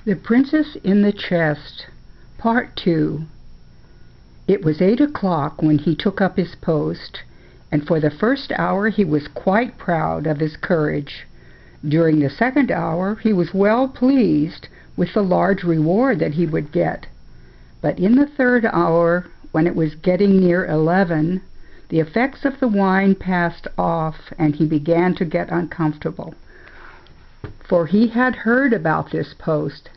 The Princess in the Chest, Part 2. It was 8 o'clock when he took up his post, and for the first hour he was quite proud of his courage. During the second hour he was well pleased with the large reward that he would get. But in the third hour, when it was getting near 11, the effects of the wine passed off, and he began to get uncomfortable. For he had heard about this post,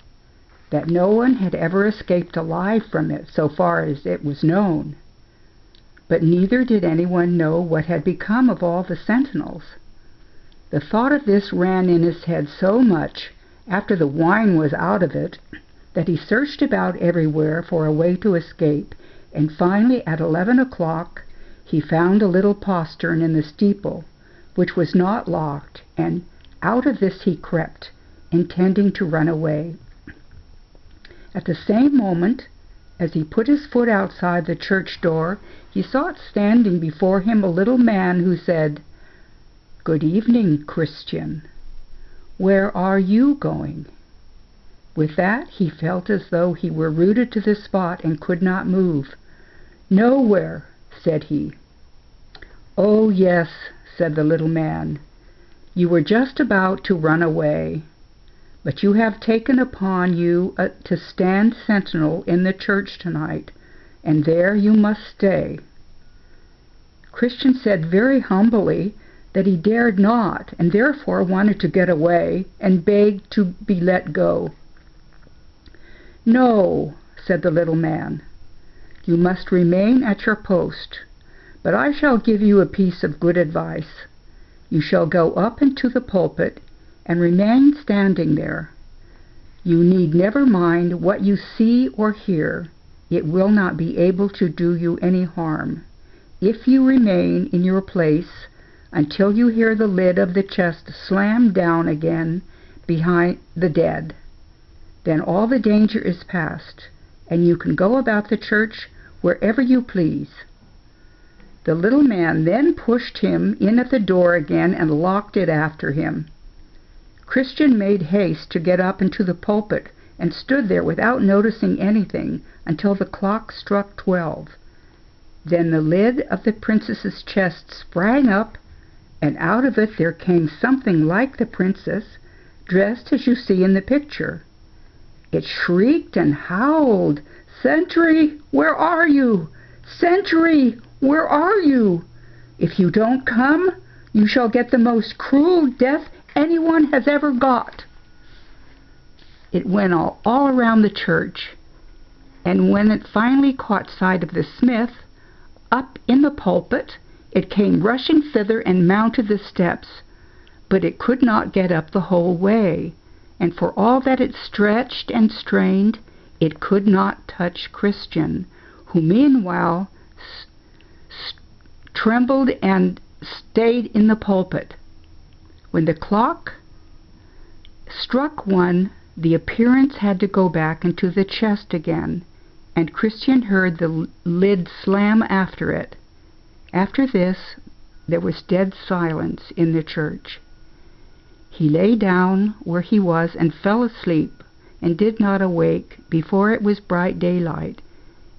that no one had ever escaped alive from it, so far as it was known. But neither did anyone know what had become of all the sentinels. The thought of this ran in his head so much, after the wine was out of it, that he searched about everywhere for a way to escape, and finally at 11 o'clock he found a little postern in the steeple, which was not locked, and out of this he crept, intending to run away. At the same moment, as he put his foot outside the church door, he saw standing before him a little man who said, "Good evening, Christian. Where are you going?" With that he felt as though he were rooted to the spot and could not move. "Nowhere," said he. "Oh, yes," said the little man. "You were just about to run away, but you have taken upon you to stand sentinel in the church tonight, and there you must stay." Christian said very humbly that he dared not, and therefore wanted to get away, and begged to be let go. "No," said the little man, "you must remain at your post, but I shall give you a piece of good advice. You shall go up into the pulpit and remain standing there. You need never mind what you see or hear. It will not be able to do you any harm, if you remain in your place until you hear the lid of the chest slam down again behind the dead. Then all the danger is past, and you can go about the church wherever you please." The little man then pushed him in at the door again and locked it after him. Christian made haste to get up into the pulpit, and stood there without noticing anything until the clock struck 12. Then the lid of the princess's chest sprang up, and out of it there came something like the princess, dressed as you see in the picture. It shrieked and howled, "Sentry, where are you? Sentry, where are you? If you don't come, you shall get the most cruel death anyone has ever got." It went all around the church, and when it finally caught sight of the smith, up in the pulpit, it came rushing thither and mounted the steps, but it could not get up the whole way, and for all that it stretched and strained, it could not touch Christian, who meanwhile trembled and stayed in the pulpit. When the clock struck 1, the appearance had to go back into the chest again, and Christian heard the lid slam after it. After this, there was dead silence in the church. He lay down where he was and fell asleep, and did not awake before it was bright daylight,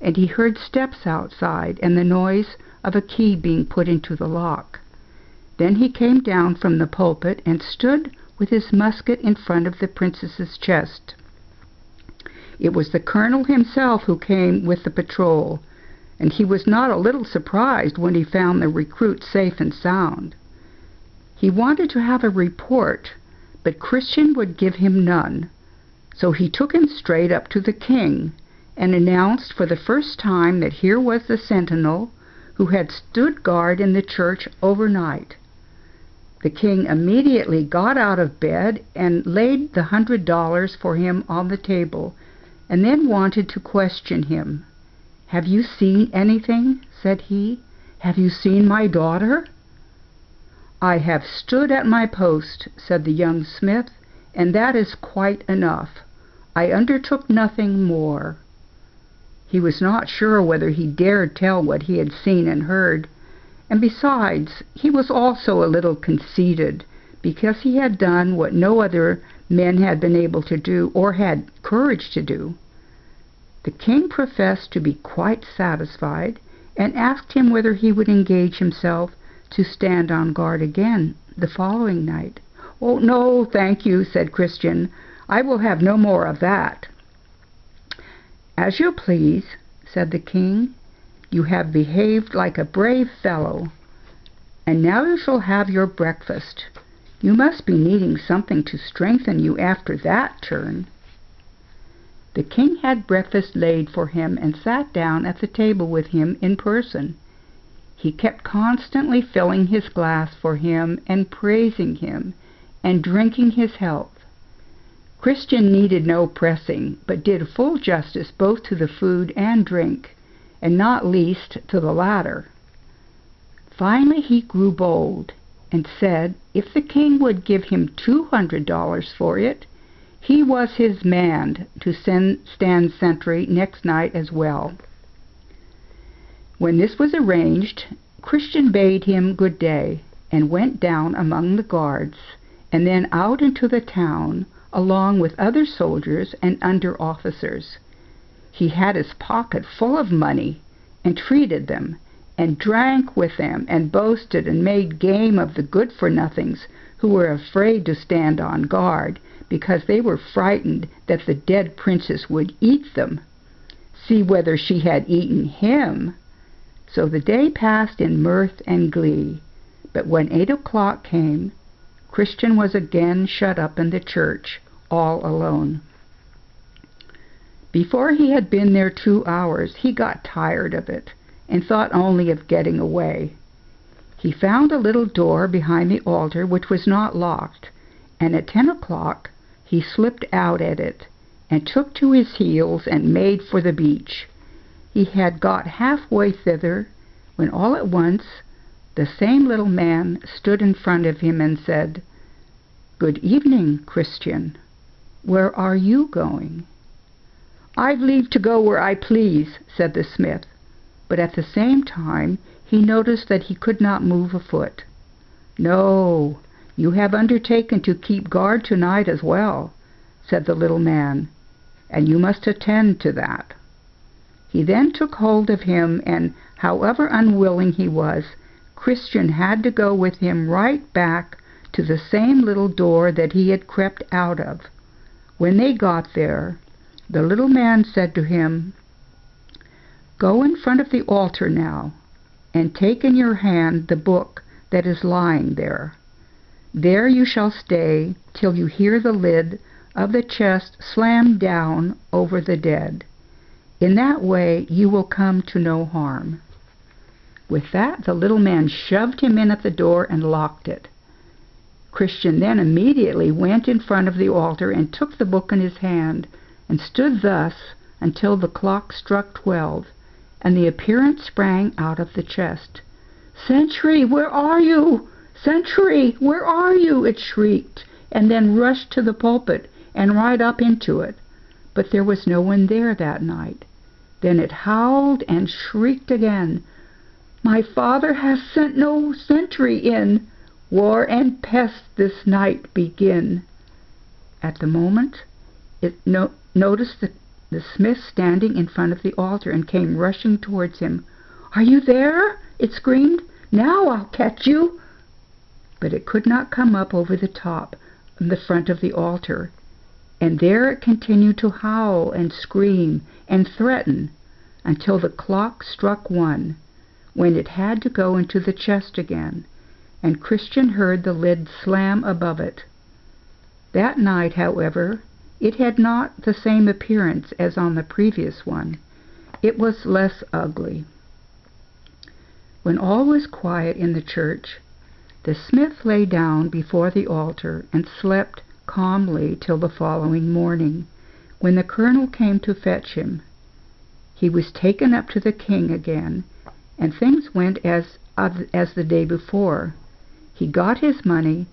and he heard steps outside and the noise of a key being put into the lock. Then he came down from the pulpit and stood with his musket in front of the princess's chest. It was the colonel himself who came with the patrol, and he was not a little surprised when he found the recruit safe and sound. He wanted to have a report, but Christian would give him none, so he took him straight up to the king, and announced for the first time that here was the sentinel who had stood guard in the church overnight. The king immediately got out of bed and laid the $100 for him on the table, and then wanted to question him. "Have you seen anything?" said he. "Have you seen my daughter?" "I have stood at my post," said the young smith, "and that is quite enough. I undertook nothing more." He was not sure whether he dared tell what he had seen and heard, and besides, he was also a little conceited, because he had done what no other men had been able to do, or had courage to do. The king professed to be quite satisfied, and asked him whether he would engage himself to stand on guard again the following night. "Oh, no, thank you," said Christian. "I will have no more of that." "As you please," said the king. "You have behaved like a brave fellow, and now you shall have your breakfast. You must be needing something to strengthen you after that turn." The king had breakfast laid for him and sat down at the table with him in person. He kept constantly filling his glass for him and praising him and drinking his health. Christian needed no pressing, but did full justice both to the food and drink, and not least to the latter. Finally he grew bold, and said if the king would give him $200 for it, he was his man to stand sentry next night as well. When this was arranged, Christian bade him good day, and went down among the guards, and then out into the town, along with other soldiers and under-officers. He had his pocket full of money, and treated them, and drank with them, and boasted and made game of the good-for-nothings who were afraid to stand on guard, because they were frightened that the dead princess would eat them, see whether she had eaten him. So the day passed in mirth and glee, but when 8 o'clock came, Christian was again shut up in the church, all alone. Before he had been there 2 hours, he got tired of it, and thought only of getting away. He found a little door behind the altar which was not locked, and at 10 o'clock he slipped out at it, and took to his heels and made for the beach. He had got halfway thither, when all at once the same little man stood in front of him and said, "Good evening, Christian. Where are you going?" "I've leave to go where I please," said the smith, but at the same time he noticed that he could not move a foot. "No, you have undertaken to keep guard tonight as well," said the little man, "and you must attend to that." He then took hold of him, and however unwilling he was, Christian had to go with him right back to the same little door that he had crept out of. When they got there, the little man said to him, "Go in front of the altar now, and take in your hand the book that is lying there. There you shall stay till you hear the lid of the chest slam down over the dead. In that way you will come to no harm." With that, the little man shoved him in at the door and locked it. Christian then immediately went in front of the altar and took the book in his hand, and stood thus until the clock struck 12, and the appearance sprang out of the chest. "Sentry, where are you? Sentry, where are you?" it shrieked, and then rushed to the pulpit and right up into it. But there was no one there that night. Then it howled and shrieked again, "My father has sent no sentry in. War and pest this night begin." At the moment it noticed the smith standing in front of the altar, and came rushing towards him. "Are you there?" it screamed. "Now I'll catch you." But it could not come up over the top of the front of the altar, and there it continued to howl and scream and threaten until the clock struck 1, when it had to go into the chest again, and Christian heard the lid slam above it. That night, however, it had not the same appearance as on the previous one. It was less ugly. When all was quiet in the church, the smith lay down before the altar and slept calmly till the following morning, when the colonel came to fetch him. He was taken up to the king again, and things went as the day before. He got his money,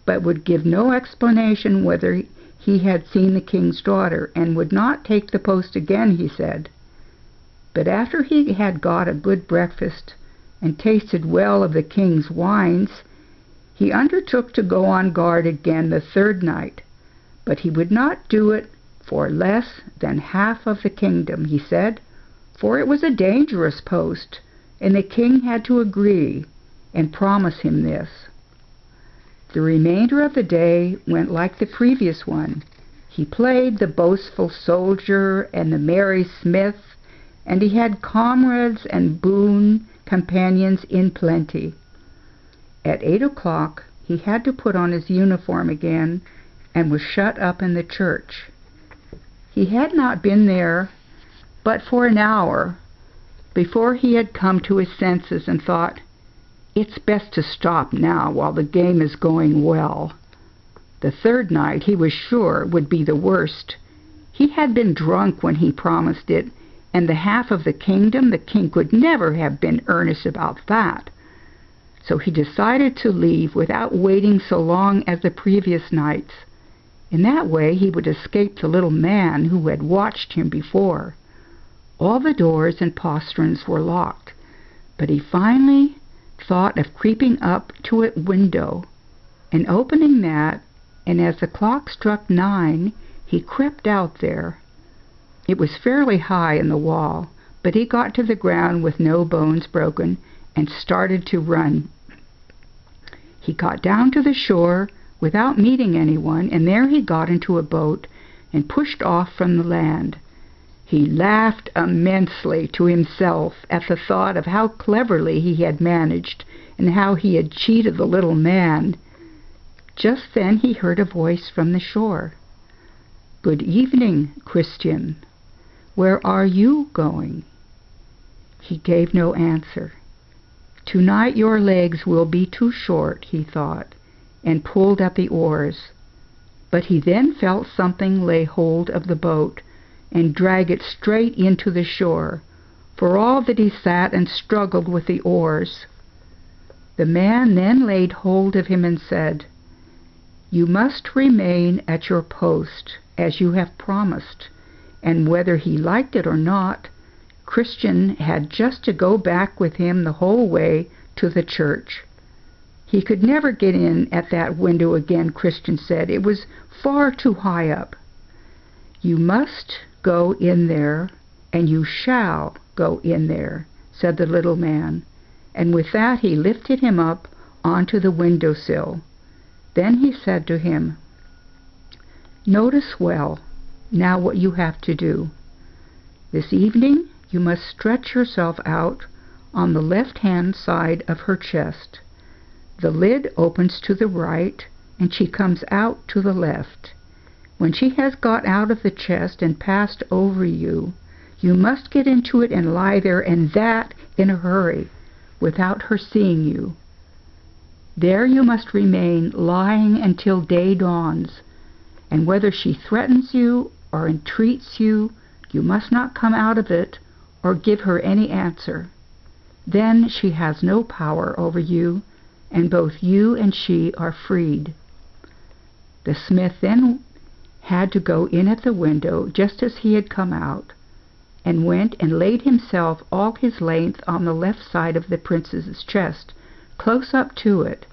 but would give no explanation whether he had seen the king's daughter, and would not take the post again, he said. But after he had got a good breakfast, and tasted well of the king's wines, he undertook to go on guard again the 3rd night, but he would not do it for less than half of the kingdom, he said, for it was a dangerous post, and the king had to agree and promise him this. The remainder of the day went like the previous one. He played the boastful soldier and the merry smith, and he had comrades and boon companions in plenty. At 8 o'clock he had to put on his uniform again and was shut up in the church. He had not been there but for an hour before he had come to his senses and thought, "It's best to stop now while the game is going well." The third night, he was sure, would be the worst. He had been drunk when he promised it, and the half of the kingdom, the king could never have been earnest about that. So he decided to leave without waiting so long as the previous nights. In that way he would escape the little man who had watched him before. All the doors and posterns were locked, but he finally thought of creeping up to a window and opening that, and as the clock struck 9, he crept out there. It was fairly high in the wall, but he got to the ground with no bones broken and started to run. He got down to the shore without meeting anyone, and there he got into a boat and pushed off from the land. He laughed immensely to himself at the thought of how cleverly he had managed and how he had cheated the little man. Just then he heard a voice from the shore. "Good evening, Christian. Where are you going?" He gave no answer. "Tonight your legs will be too short," he thought, and pulled at the oars. But he then felt something lay hold of the boat and drag it straight into the shore, for all that he sat and struggled with the oars. The man then laid hold of him and said, "You must remain at your post, as you have promised," and whether he liked it or not, Christian had just to go back with him the whole way to the church. He could never get in at that window again, Christian said. It was far too high up. "You must go in there, and you shall go in there," said the little man, and with that he lifted him up onto the window-sill. Then he said to him, "Notice well now what you have to do. This evening you must stretch yourself out on the left-hand side of her chest. The lid opens to the right, and she comes out to the left. When she has got out of the chest and passed over you, you must get into it and lie there, and that in a hurry, without her seeing you. There you must remain lying until day dawns, and whether she threatens you or entreats you, you must not come out of it or give her any answer. Then she has no power over you, and both you and she are freed." The smith then had to go in at the window just as he had come out, and went and laid himself all his length on the left side of the princess's chest, close up to it,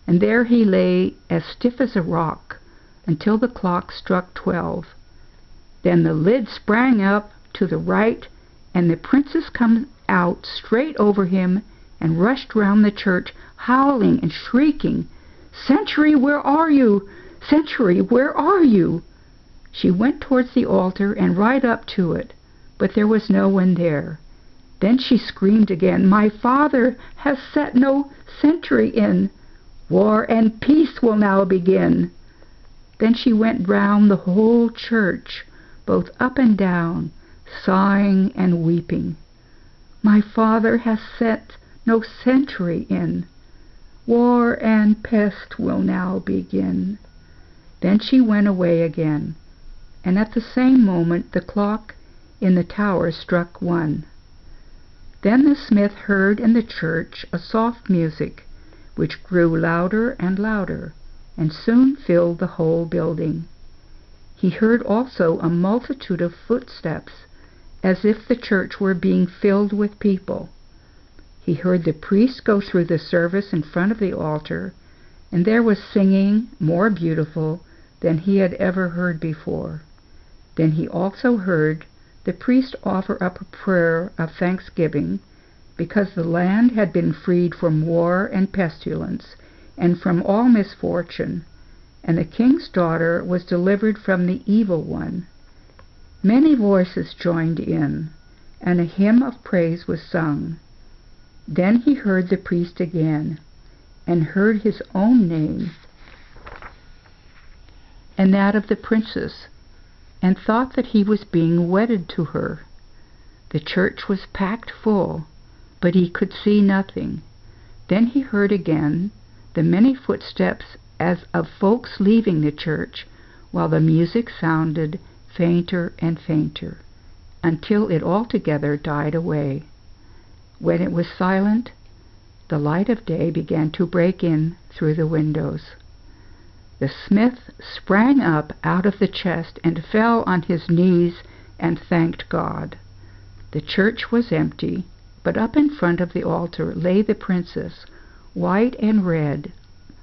and there he lay as stiff as a rock until the clock struck 12. Then the lid sprang up to the right, and the princess came out straight over him and rushed round the church, howling and shrieking, "Sentry, where are you? Sentry, where are you?" She went towards the altar and right up to it, but there was no one there. Then she screamed again, "My father has set no sentry in. War and peace will now begin." Then she went round the whole church, both up and down, sighing and weeping. "My father has set no sentry in. War and pest will now begin." Then she went away again, and at the same moment the clock in the tower struck 1. Then the smith heard in the church a soft music, which grew louder and louder, and soon filled the whole building. He heard also a multitude of footsteps, as if the church were being filled with people. He heard the priest go through the service in front of the altar, and there was singing more beautiful than he had ever heard before. Then he also heard the priest offer up a prayer of thanksgiving, because the land had been freed from war and pestilence, and from all misfortune, and the king's daughter was delivered from the evil one. Many voices joined in, and a hymn of praise was sung. Then he heard the priest again, and heard his own name, and that of the princess, and thought that he was being wedded to her. The church was packed full, but he could see nothing. Then he heard again the many footsteps as of folks leaving the church, while the music sounded fainter and fainter, until it altogether died away. When it was silent, the light of day began to break in through the windows. The smith sprang up out of the chest and fell on his knees and thanked God. The church was empty, but up in front of the altar lay the princess, white and red,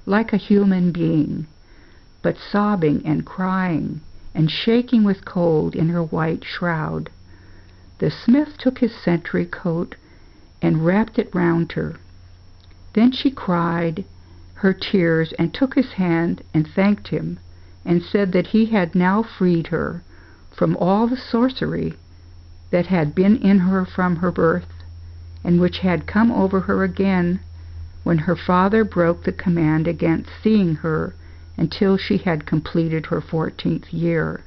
like a human being, but sobbing and crying and shaking with cold in her white shroud. The smith took his sentry coat and wrapped it round her. Then she cried her tears and took his hand and thanked him, and said that he had now freed her from all the sorcery that had been in her from her birth, and which had come over her again when her father broke the command against seeing her until she had completed her 14th year.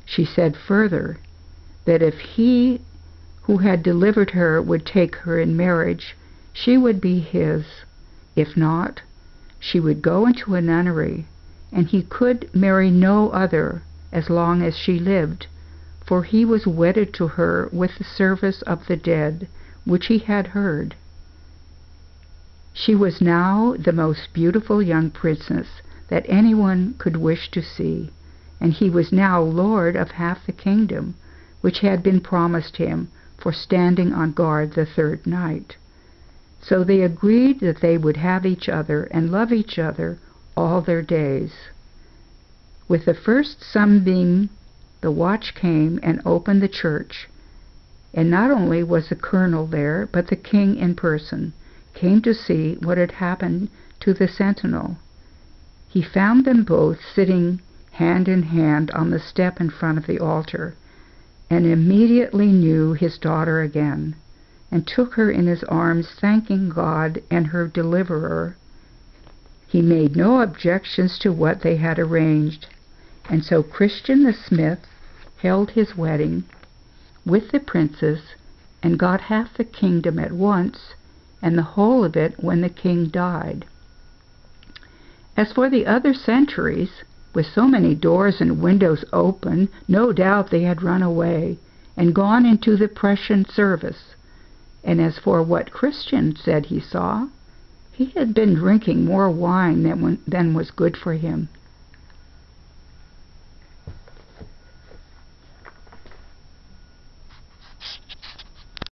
She said further that if he who had delivered her would take her in marriage, she would be his. If not, she would go into a nunnery, and he could marry no other as long as she lived, for he was wedded to her with the service of the dead, which he had heard. She was now the most beautiful young princess that anyone could wish to see, and he was now lord of half the kingdom, which had been promised him for standing on guard the third night. So they agreed that they would have each other and love each other all their days. With the first sunbeam, the watch came and opened the church, and not only was the colonel there, but the king in person came to see what had happened to the sentinel. He found them both sitting hand in hand on the step in front of the altar, and immediately knew his daughter again, and took her in his arms, thanking God and her deliverer. He made no objections to what they had arranged, and so Christian the smith held his wedding with the princess, and got half the kingdom at once, and the whole of it when the king died. As for the other centuries, with so many doors and windows open, no doubt they had run away and gone into the Prussian service. And as for what Christian said he saw, he had been drinking more wine than was good for him.